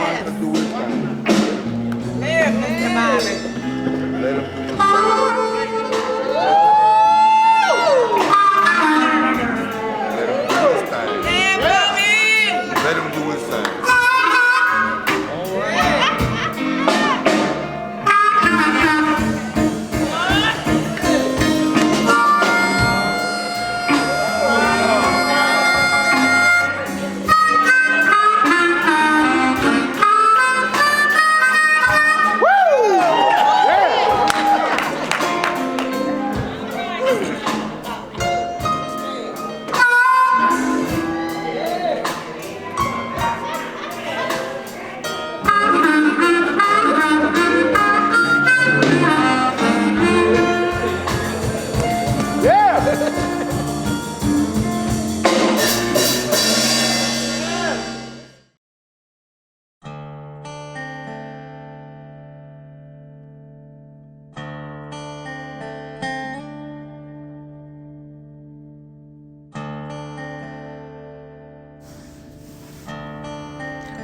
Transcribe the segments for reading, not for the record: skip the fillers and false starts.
man to do his thing. Let him Let him do his thing. Let him do his thing.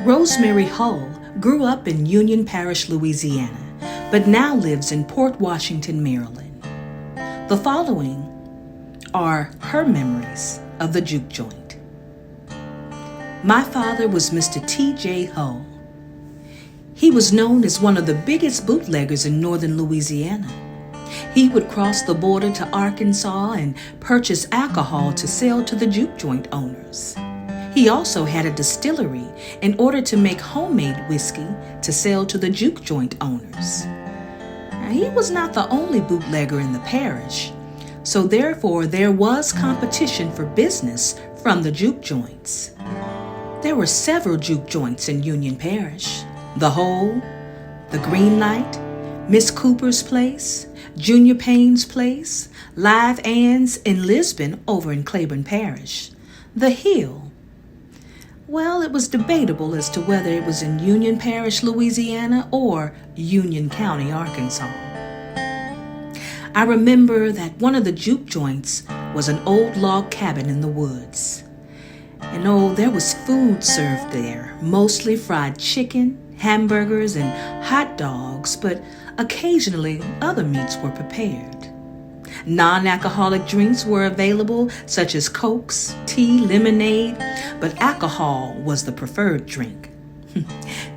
Rosemary Hull grew up in Union Parish, Louisiana, but now lives in Port Washington, Maryland. The following are her memories of the juke joint. My father was Mr. T.J. Hull. He was known as one of the biggest bootleggers in northern Louisiana. He would cross the border to Arkansas and purchase alcohol to sell to the juke joint owners. He also had a distillery in order to make homemade whiskey to sell to the juke joint owners. Now, he was not the only bootlegger in the parish, so therefore there was competition for business from the juke joints. There were several juke joints in Union Parish: the Hole, the Green Light, Miss Cooper's Place, Junior Payne's Place, Live Ann's in Lisbon over in Claiborne Parish, the Hill. Well, it was debatable as to whether it was in Union Parish, Louisiana, or Union County, Arkansas. I remember that one of the juke joints was an old log cabin in the woods. And there was food served there, mostly fried chicken, hamburgers, and hot dogs, but occasionally other meats were prepared. Non-alcoholic drinks were available, such as Cokes, tea, lemonade, but alcohol was the preferred drink.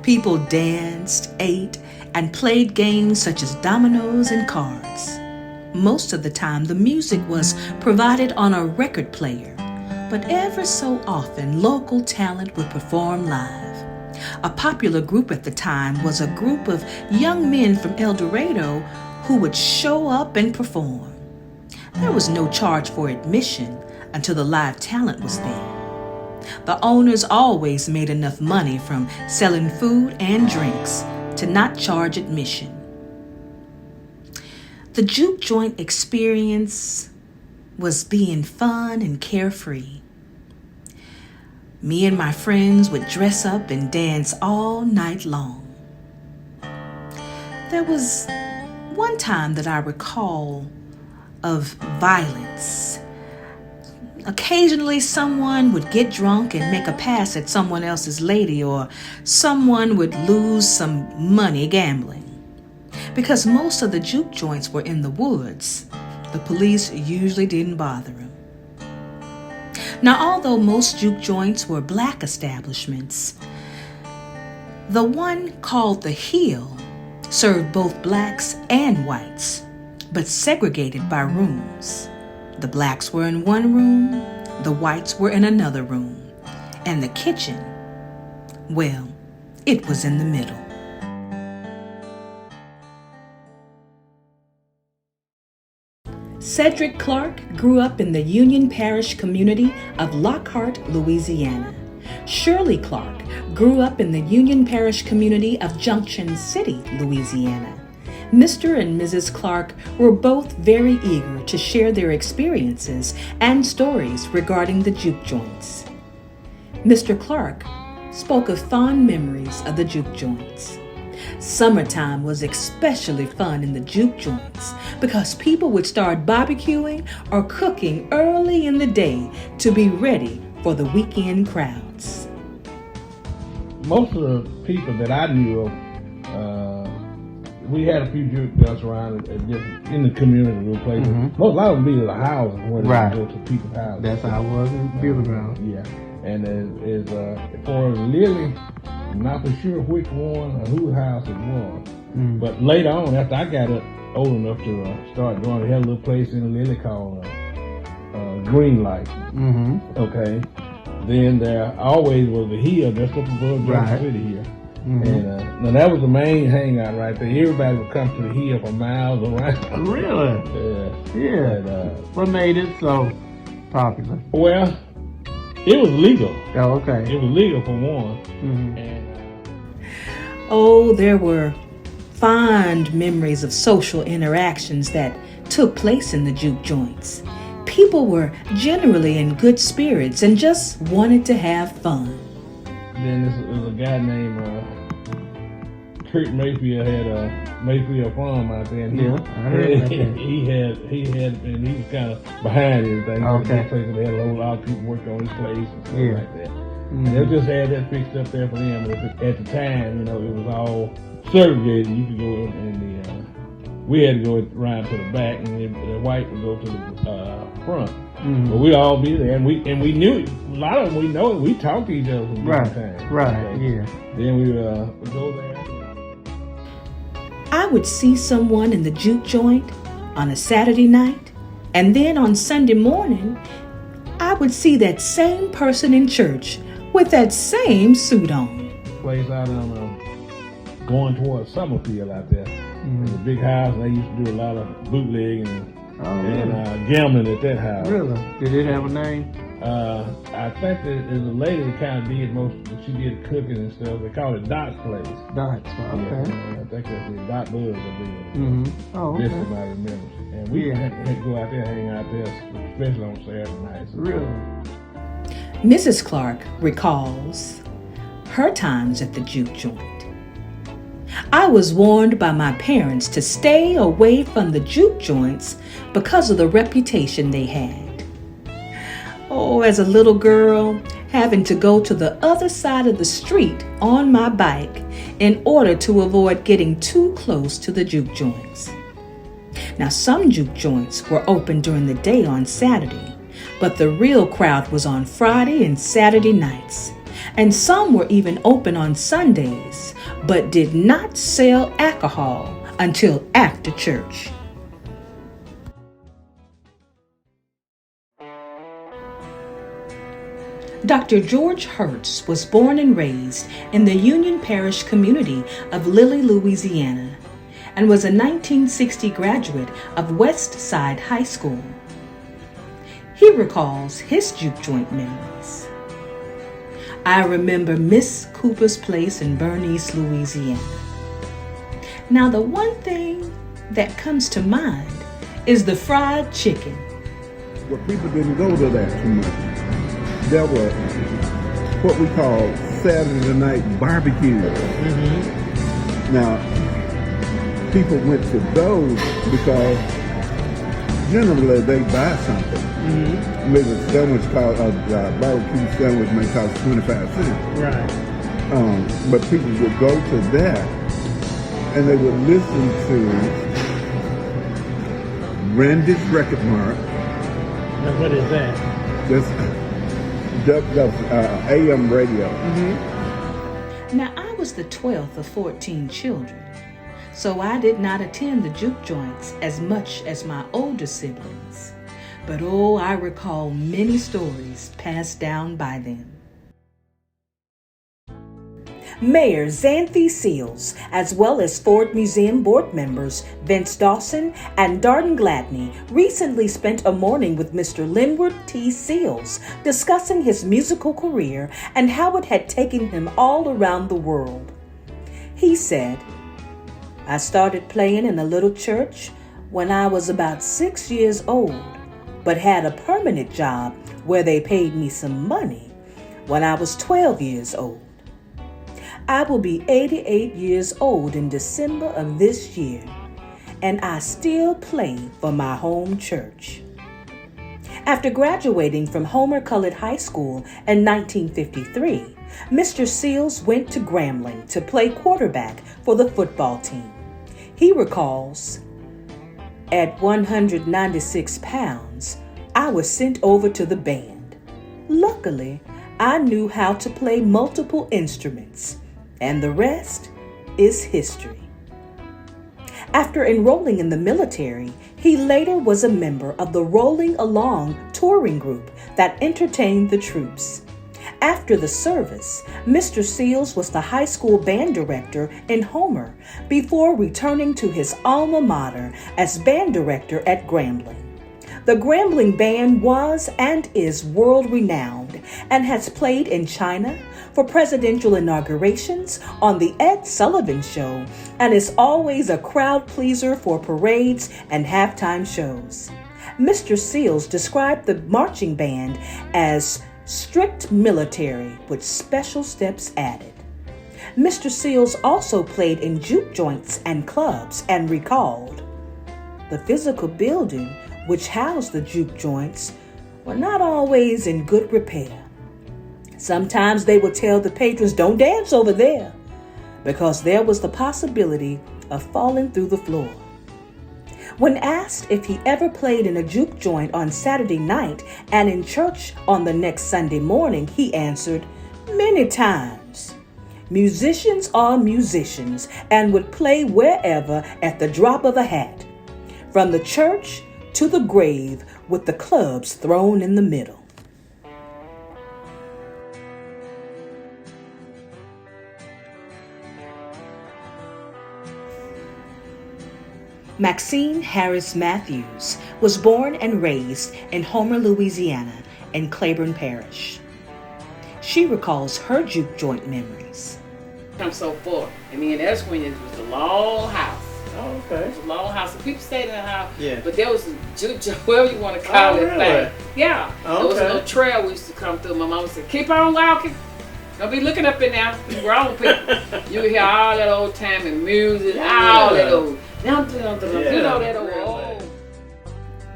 People danced, ate, and played games such as dominoes and cards. Most of the time, the music was provided on a record player, but ever so often, local talent would perform live. A popular group at the time was a group of young men from El Dorado who would show up and perform. There was no charge for admission until the live talent was there. The owners always made enough money from selling food and drinks to not charge admission. The juke joint experience was being fun and carefree. Me and my friends would dress up and dance all night long. There was one time that I recall of violence. Occasionally someone would get drunk and make a pass at someone else's lady, or someone would lose some money gambling. Because most of the juke joints were in the woods, the police usually didn't bother them. Now, although most juke joints were black establishments, the one called the Hill served both blacks and whites, but segregated by rooms. The blacks were in one room, the whites were in another room, and the kitchen, well, it was in the middle. Cedric Clark grew up in the Union Parish community of Lockhart, Louisiana. Shirley Clark grew up in the Union Parish community of Junction City, Louisiana. Mr. and Mrs. Clark were both very eager to share their experiences and stories regarding the juke joints. Mr. Clark spoke of fond memories of the juke joints. Summertime was especially fun in the juke joints because people would start barbecuing or cooking early in the day to be ready for the weekend crowds. most of the people that I knew of, we had a few juke joints around in the community, little places. A lot of them be to the houses when they go to people's houses. That's how it was in Bugle Ground. Yeah. And as for Lily, I'm not for sure which one or whose house it was. But later on, after I got up old enough to start going, they had a little place in Lily called Green Light. Okay. Then there always was a hill just up above Johnson City here. And now that was the main hangout right there. Everybody would come to the hill for miles around. Really? Yeah. And, what made it so popular? Well, it was legal. Oh, okay. It was legal for one. And, Oh, there were fond memories of social interactions that took place in the juke joints. People were generally in good spirits and just wanted to have fun. Then there was a guy named Kurt Mayfield had a Mayfield Farm out there, and I heard about that. he had, and he was kind of behind everything. Okay. Place they had a whole lot of people working on his place and stuff like that. Mm-hmm. They just had that fixed up there for them. But at the time, you know, it was all segregated. You could go in the, we had to go around to the back, and the white would go to the front. Mm-hmm. But we'd all be there, and we knew it. A lot of them we know. We talked to each other from different times. Right. Okay? Yeah. Then we would go there. I would see someone in the juke joint on a Saturday night, and then on Sunday morning, I would see that same person in church with that same suit on. Place out on going towards Summerfield out there. There's a big house, and they used to do a lot of bootlegging and gambling at that house. Really? Did it have a name? I think there's a lady that kind of did she did cooking and stuff. They call it Dot's Place. Dots. Okay. Yeah, I think that's the Dot Buzz, I believe. Oh, okay. Best somebody remembers. And we had to go out there, hang out there, especially on Saturday nights. Really? Mrs. Clark recalls her times at the juke joint. I was warned by my parents to stay away from the juke joints because of the reputation they had. Oh, as a little girl, having to go to the other side of the street on my bike in order to avoid getting too close to the juke joints. Now, some juke joints were open during the day on Saturday, but the real crowd was on Friday and Saturday nights. And some were even open on Sundays, but did not sell alcohol until after church. Dr. George Hertz was born and raised in the Union Parish community of Lilly, Louisiana, and was a 1960 graduate of West Side High School. He recalls his juke joint memories. I remember Miss Cooper's place in Bernice, Louisiana. Now, the one thing that comes to mind is the fried chicken. Well, people didn't go to that too much. There were what we call Saturday night barbecues. Now, people went to those because generally they buy something. Maybe a sandwich called a barbecue sandwich may cost 25 cents. Right. But people would go to that and they would listen to Randy's Record Mart. Now, what is that? That's AM radio. Now, I was the 12th of 14 children, so I did not attend the juke joints as much as my older siblings. But oh, I recall many stories passed down by them. Mayor Xanthi Seals, as well as Ford Museum board members Vince Dawson and Darden Gladney, recently spent a morning with Mr. Linwood T. Seals, discussing his musical career and how it had taken him all around the world. He said, "I started playing in a little church when I was about 6 years old, but had a permanent job where they paid me some money when I was 12 years old. I will be 88 years old in December of this year, and I still play for my home church." After graduating from Homer Colored High School in 1953, Mr. Seals went to Grambling to play quarterback for the football team. He recalls, "At 196 pounds, I was sent over to the band. Luckily, I knew how to play multiple instruments, and the rest is history." After enrolling in the military, he later was a member of the Rolling Along touring group that entertained the troops. After the service, Mr. Seals was the high school band director in Homer before returning to his alma mater as band director at Grambling. The Grambling Band was and is world-renowned and has played in China, for presidential inaugurations, on The Ed Sullivan Show, and is always a crowd pleaser for parades and halftime shows. Mr. Seals described the marching band as strict military with special steps added. Mr. Seals also played in juke joints and clubs and recalled, "The physical building which housed the juke joints were not always in good repair. Sometimes they would tell the patrons, 'Don't dance over there,' because there was the possibility of falling through the floor." When asked if he ever played in a juke joint on Saturday night and in church on the next Sunday morning, he answered, "Many times. Musicians are musicians and would play wherever at the drop of a hat, from the church to the grave with the clubs thrown in the middle." Maxine Harris Matthews was born and raised in Homer, Louisiana, in Claiborne Parish. She recalls her juke joint memories. I'm so full. I mean, that's when it was a long house. Oh, okay. It was a long house. So people stayed in the house. Yeah. But there was a juke joint, whatever you want to call it, really? thing. Yeah. Oh, There was a okay. little trail we used to come through. My mama said, "Keep on walking. Don't be looking up in there. You grown people." You would hear all that old time and music, all that old. You know that old.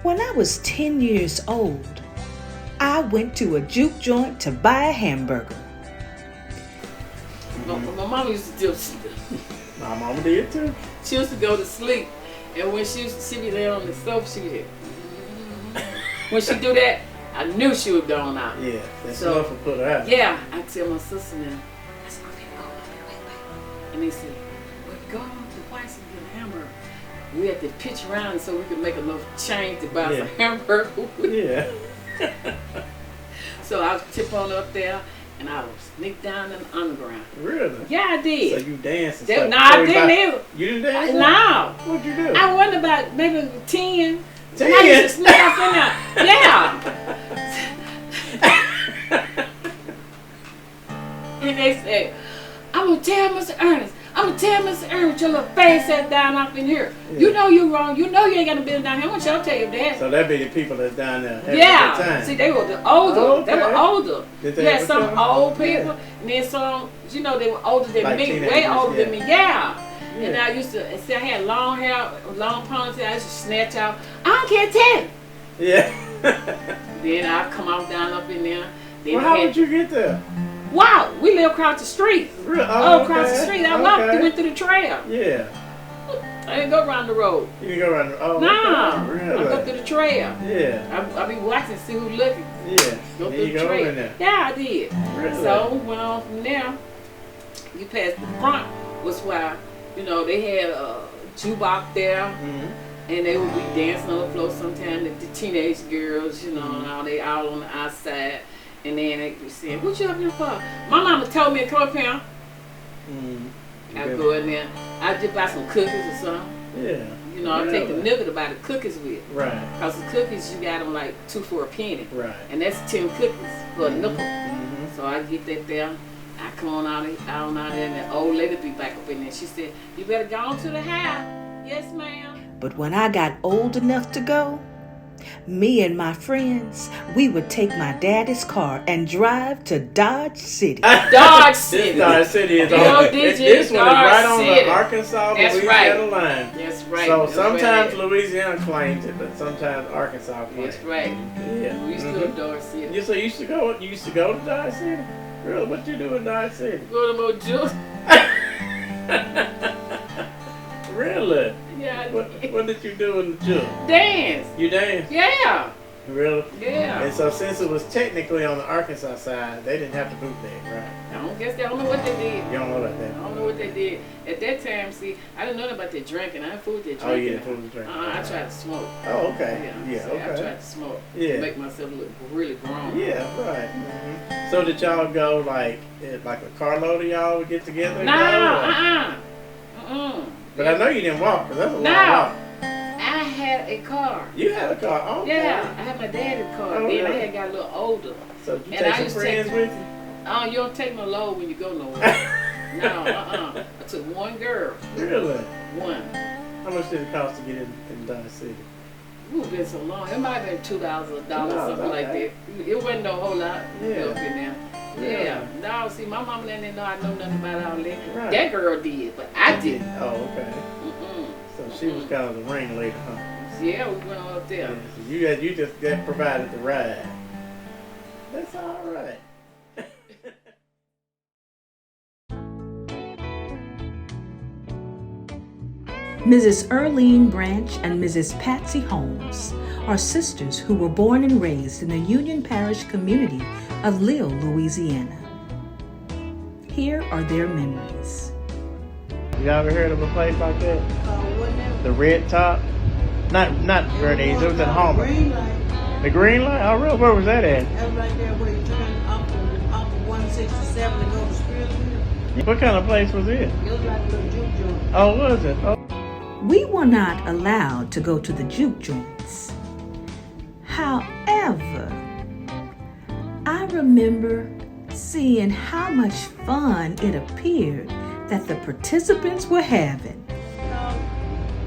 When I was 10 years old, I went to a juke joint to buy a hamburger. My mama used to do. My mama did too. She used to go to sleep, and when she be laying on the sofa, she would hit. When she do that, I knew she was going out. Yeah, that's So, enough to put her out. Yeah, I tell my sister now. I said, "Okay, go, wait." And they said, "Well, go on to the White's and get a hamburger." We had to pitch around so we could make enough change to buy some hamburger. Yeah. So I would tip on up there, and I would sneak down in the underground. Really? Yeah, I did. So you dancing? No, I didn't either. You didn't dance? No. What'd you do? I wasn't about maybe 10. 10? I used to sneak up in there. Yeah. And they said, "I'm going to tell Mr. Ernest. I'm going to tell Mr. Ernest your little face sat down up in here. Yeah. You know you're wrong. You know you ain't got to be down here. I'm going to tell you that." So that be the people that's down there having a good Yeah. time. See, they were the older. Oh, They were okay. older. Did they You had ever some come? old people, Yeah. and then some, you know, they were older than Like me, way teenagers, older than me. Yeah. And Yeah. I used to, see, I had long hair, long ponytail. I used to snatch out. I can't tell. Yeah. Then I come off down up in there. Then Well, how did you get there? Wow, we live across the street. Really? Oh, across the street. I walked, Okay. went through the trail. Yeah. I didn't go around the road. You can go around. Oh, Nah, okay. I go Really? through the trail. Yeah. I be watching, see who looking. Yeah. Go Then through you the go trail. in there. Yeah, I did. Really? So went on from there. You passed the front was why, you know, they had a jukebox there, Mm-hmm. and they would be dancing on the floor sometimes. The teenage girls, you know, Mm-hmm. and all they all on the outside, and then they be saying, "What you up here for?" My mama told me to come up here. Mm-hmm. I go in there. I just buy some cookies or something. Yeah. You know, I take the Really? nigga to buy the cookies with. Right. Cause the cookies you got them like 2 for a penny, Right. and that's 10 cookies for a nickel. Mm-hmm. So I get that there. I come on out there, and the old lady be back up in there. She said, "You better go on to the house." "Yes, ma'am." But when I got old enough to go, Me and my friends, we would take my daddy's car and drive to Dodge City. Dodge City. Dodge City is on. D-O-D-G, This one is Dodge right on City. the Arkansas That's Louisiana right. line. That's right. So That's sometimes right. Louisiana claims it, but sometimes Arkansas claims That's it. right. Yeah. We used to go to Dodge City. You used to go to Dodge City? Really? What you do in Dodge City? Go to more Juke. Really? Yeah. What did you do in the Juke? Dance. You danced? Yeah. Really? Yeah. And so since it was technically on the Arkansas side, they didn't have to bootleg, right? I don't know what they did. You don't know about I that? don't know what they did. At that time, see, I didn't know about their drinking. I didn't fool with their drinking. Oh, you didn't fool with drinking. I tried to smoke. Oh, okay. Yeah, see, I okay. tried to smoke. Yeah. To make myself look really grown. Yeah, right. So did y'all go like a carload of y'all would get together? And No, go, But I know you didn't walk, because that's a long No. walk. I had a car. You had a car. Oh, Yeah, I had my daddy's car. Oh, Then I really? had got a little older. So did you And I take some used to friends take- with you? Oh, you don't take no load when you go nowhere. No, I took one girl. Really? One. How much did it cost to get in Dodge City? Ooh, been so long. It might have been $2 a dollar, No, something like okay. that. It wasn't no whole lot. Yeah. Up in there. Yeah. Yeah. No, see, my mama didn't know I know nothing about all that. Right. That girl did, but I didn't. Oh, okay. Mm-mm. So she was kind of the ringleader, huh? Yeah, we went on up there. Yeah, so you just got provided the ride. That's all right. Mrs. Earlene Branch and Mrs. Patsy Holmes are sisters who were born and raised in the Union Parish community of Lille, Louisiana. Here are their memories. You ever heard of a place like that? The Red Top? Not Vernice, it was at Homer. Green light. The Green Light? Oh, really? Where was that at? That's right there where you turn off of 167 and go to Springfield. What kind of place was it? It was like a little juke joint. Oh, was it? Oh. We were not allowed to go to the juke joints. However, I remember seeing how much fun it appeared that the participants were having.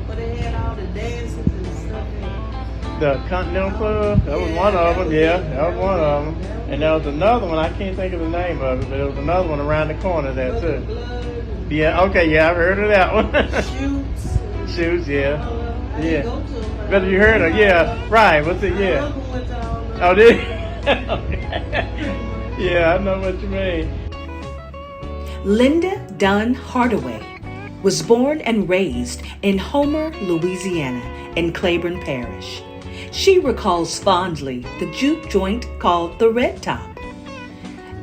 But they had all the dances and stuff in The Continental Club? That was one of them, yeah. That was one of them. And there was another one, I can't think of the name of it, but there was another one around the corner there, it. too. Blood and Yeah, okay, yeah, I've heard of that one. shoots. Shoes, yeah. I Yeah. didn't go to them. But you heard of, yeah, right, what's it, My yeah. husband went to all of them. Oh, did you? Yeah, I know what you mean. Linda Dunn Hardaway was born and raised in Homer, Louisiana, in Claiborne Parish. She recalls fondly the juke joint called the Red Top.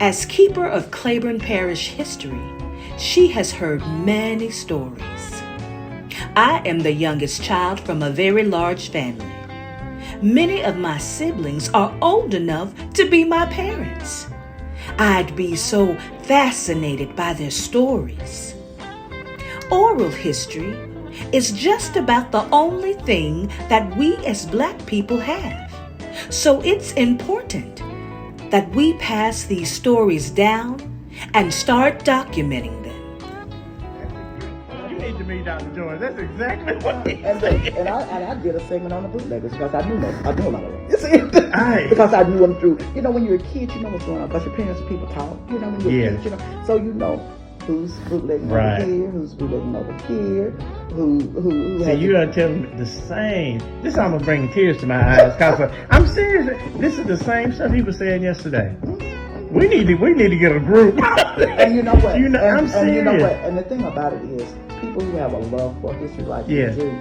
As keeper of Claiborne Parish history, she has heard many stories. I am the youngest child from a very large family. Many of my siblings are old enough to be my parents. I'd be so fascinated by their stories. Oral history is just about the only thing that we as Black people have. So it's important that we pass these stories down and start documenting them. You need to meet Dr. Jones. That's exactly what he And said. I did a segment on the bootleggers because I knew a lot of them. You see? Aye. Because I knew them through. You know, when you're a kid, you know what's going on because your parents and people talk. You know, when you're Yeah. a kid, you know. So you know who's bootlegging Right. over here, who's bootlegging over here, who See, has you are telling me the same. This almost bringing tears to my eyes. Cause I'm serious. This is the same stuff he was saying yesterday. We need to get a group. And you know what? You know, and, I'm and serious. you know what? And the thing about it is, people who have a love for history like Yeah. we do,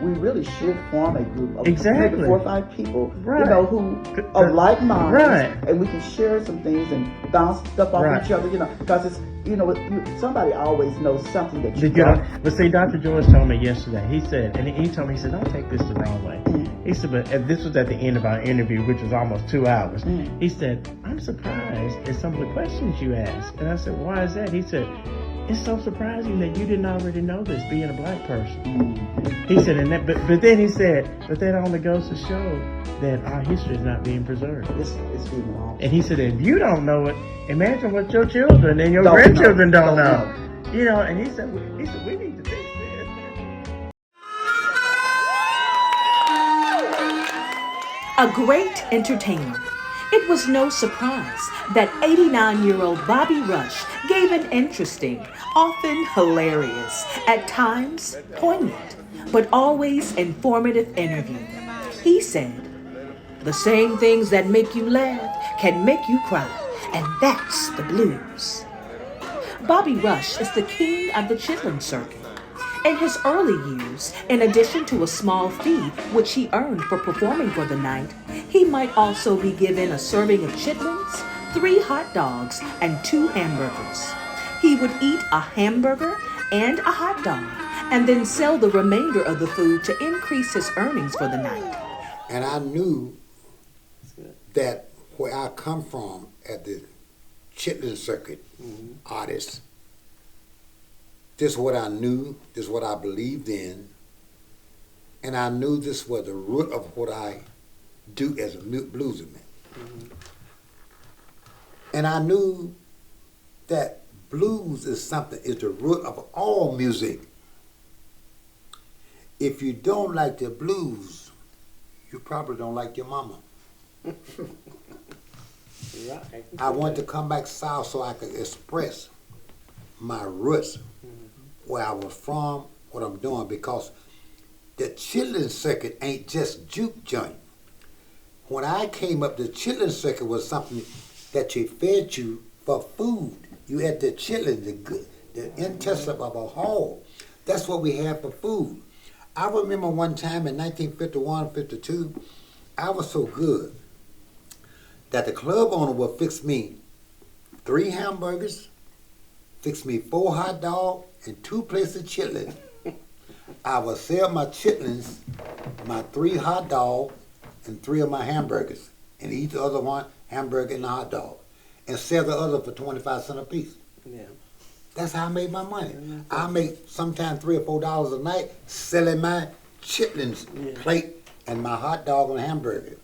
we really should form a group of Exactly. maybe 4 or 5 people, Right. you know, who C- are like minds, right. and we can share some things and bounce stuff off Right. each other, you know, because it's, you know, somebody always knows something that you You don't. know, but see, Dr. George told me yesterday. He said, and he told me, he said, don't take this the wrong way. He said, but and this was at the end of our interview, which was almost 2 hours. He said, I'm surprised at some of the questions you asked. And I said, why is that? He said, it's so surprising that you didn't already know this, being a Black person. He said, and that, but then he said, but that only goes to show that our history is not being preserved. It's being wrong. And he said, if you don't know it, imagine what your children and your Don't grandchildren know. don't Don't know. You know, and he said, we need to fix this. A great entertainer, it was no surprise that 89-year-old Bobby Rush gave an interesting, often hilarious, at times poignant, but always informative interview. He said, "The same things that make you laugh can make you cry, and that's the blues." Bobby Rush is the king of the chitlin circuit. In his early years, in addition to a small fee which he earned for performing for the night, he might also be given a serving of chitlins, 3 hot dogs, and 2 hamburgers. He would eat a hamburger and a hot dog, and then sell the remainder of the food to increase his earnings for the night. And I knew that where I come from at the chitlin circuit artist, this is what I knew, this is what I believed in, and I knew this was the root of what I do as a bluesman. And I knew that blues is the root of all music. If you don't like the blues, you probably don't like your mama. Right. I wanted to come back south so I could express my roots, where I was from, what I'm doing, because the chitlin circuit ain't just juke joint. When I came up, the chitlin circuit was something that you fed you for food. You had the chitlin, the intestine of a hog. That's what we had for food. I remember one time in 1951, 52, I was so good that the club owner would fix me 3 hamburgers, fix me 4 hot dogs, and 2 plates of chitlins. I would sell my chitlins, my 3 hot dogs, and 3 of my hamburgers, and eat the other 1 hamburger and a hot dog, and sell the other for 25 cents a piece. Yeah. That's how I made my money. I make sometimes $3 or $4 a night selling my chitlins plate and my hot dog and hamburger.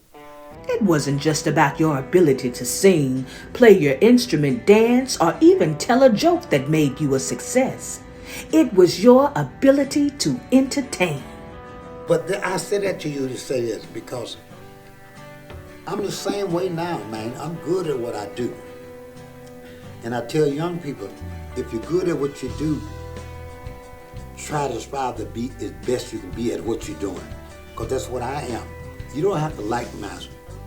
It wasn't just about your ability to sing, play your instrument, dance, or even tell a joke that made you a success. It was your ability to entertain. But I said that to you to say this because I'm the same way now, man. I'm good at what I do. And I tell young people, if you're good at what you do, try to strive to be as best you can be at what you're doing. Because that's what I am. You don't have to like my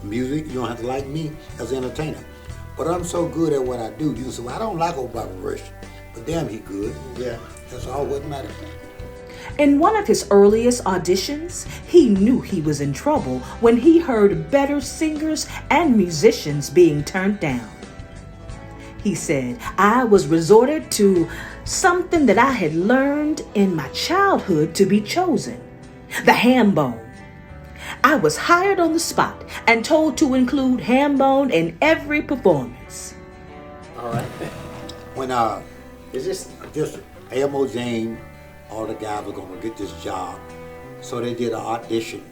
music. You don't have to like me as an entertainer. But I'm so good at what I do. You say, well, I don't like old Bobby Rush. But damn, he good. Yeah. That's all what matters. In one of his earliest auditions, he knew he was in trouble when he heard better singers and musicians being turned down. He said, "I was resorted to something that I had learned in my childhood to be chosen, the ham bone. I was hired on the spot and told to include ham bone in every performance." All right. When Is this? just Elmo James, all the guys were gonna get this job. So they did an audition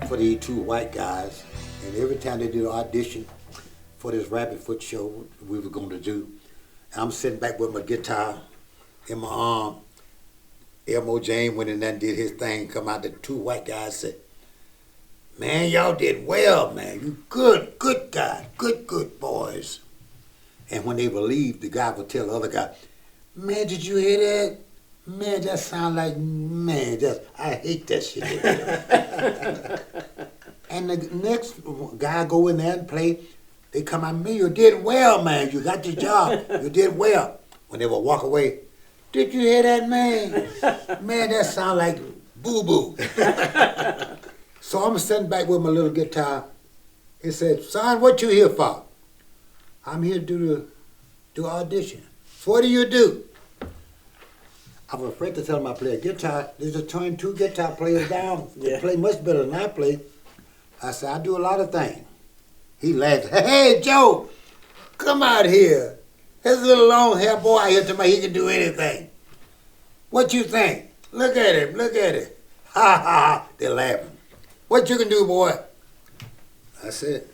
for these 2 white guys. And every time they did an audition for this Rabbit Foot show we were gonna do, I'm sitting back with my guitar in my arm. Elmo James went in there and did his thing, come out, the 2 white guys said, "Man, y'all did well, man. You good guys, good boys." And when they would leave, the guy would tell the other guy, "Man, did you hear that? Man, that sound like, man, I hate that shit." And the next guy go in there and play, they come at me, "You did well, man. You got your job. You did well." When they would walk away, "Did you hear that, man? Man, that sound like boo-boo." So I'm sitting back with my little guitar. He said, "Son, what you here for?" "I'm here to do audition." "So what do you do?" I was afraid to tell him I play a guitar. They just turned 2 guitar players down. They play much better than I play. I said, "I do a lot of things." He laughed. "Hey, Joe, come out here. There's a little long hair boy out here to me. He can do anything. What you think? Look at him, look at him." Ha ha ha. They're laughing. "What you can do, boy?" I said,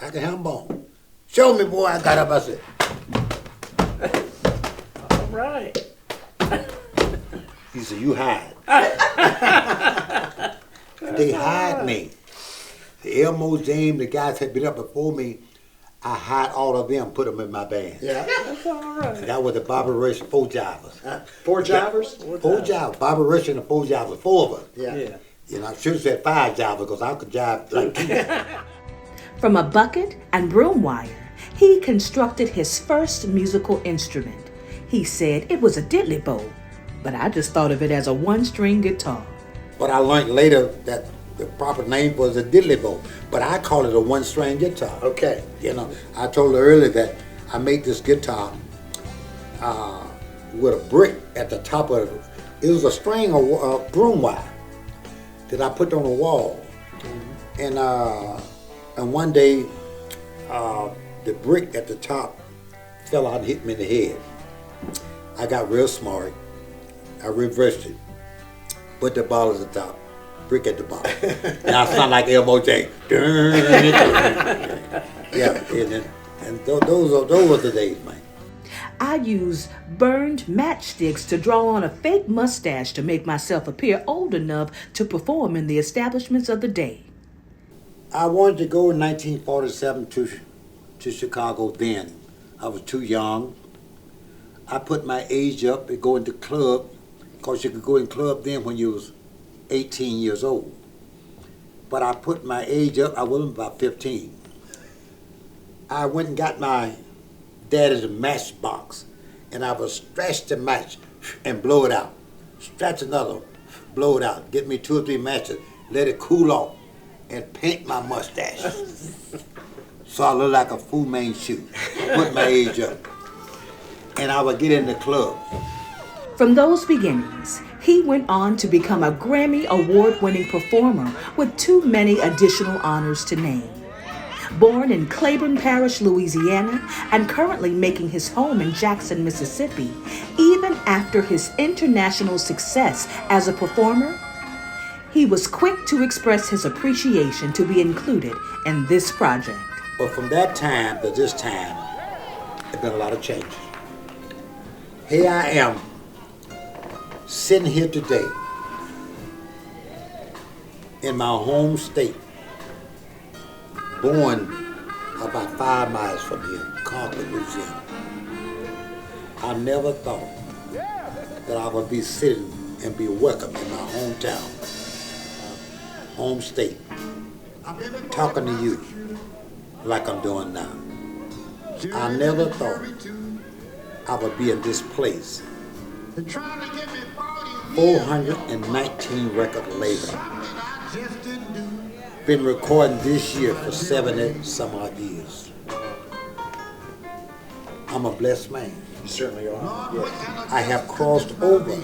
"I can ham bone." "Show me, boy." I got up, I said. All right. He said, "You hide." They hired me. Elmo, James, the guys had been up before me. I hired all of them, put them in my band. Yeah. That's all right. That was the Bobby Rush Four Jivers. 4 jivers? Four Jivers. Bobby Rush and the Four Jivers. 4 of us. Yeah. You know, I should have said 5 Jivers because I could jive like two. From a bucket and broom wire, he constructed his first musical instrument. He said it was a diddley bow, but I just thought of it as a one-string guitar. But I learned later that the proper name was a diddley bow. But I call it a one-string guitar. Okay. You know, I told her earlier that I made this guitar with a brick at the top of it. It was a string of broom wire that I put on the wall. And one day, the brick at the top fell out and hit me in the head. I got real smart. I reversed it. Put the ball at the top, brick at the bottom. And I sound like Elmo James. Yeah, and those were the days, man. I use burned matchsticks to draw on a fake mustache to make myself appear old enough to perform in the establishments of the day. I wanted to go in 1947 to Chicago then. I was too young. I put my age up and go into club, because you could go in club then when you was 18 years old. But I put my age up, I wasn't about 15. I went and got my daddy's matchbox, and I would stretch the match and blow it out. Stretch another, blow it out. Get me 2 or 3 matches, let it cool off, and paint my mustache. So I look like a Fu Manchu. Put my age up. And I would get in the club. From those beginnings, he went on to become a Grammy Award-winning performer with too many additional honors to name. Born in Claiborne Parish, Louisiana, and currently making his home in Jackson, Mississippi, even after his international success as a performer, he was quick to express his appreciation to be included in this project. But from that time to this time, there's been a lot of changes. Here I am, sitting here today in my home state, born about 5 miles from here, Concord, Louisiana. I never thought that I would be sitting and be welcome in my hometown, home state, talking to you like I'm doing now. I never thought I would be in this place. 419 record label. Been recording this year for 70 some odd years. I'm a blessed man. You certainly are. Yes. I have crossed over,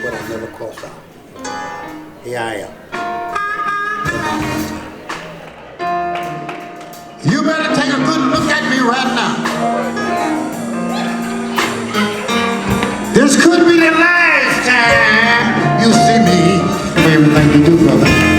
but I never crossed out. Here I am. You better take a good look at me right now. This could be the last time you see me. Everything you do, brother.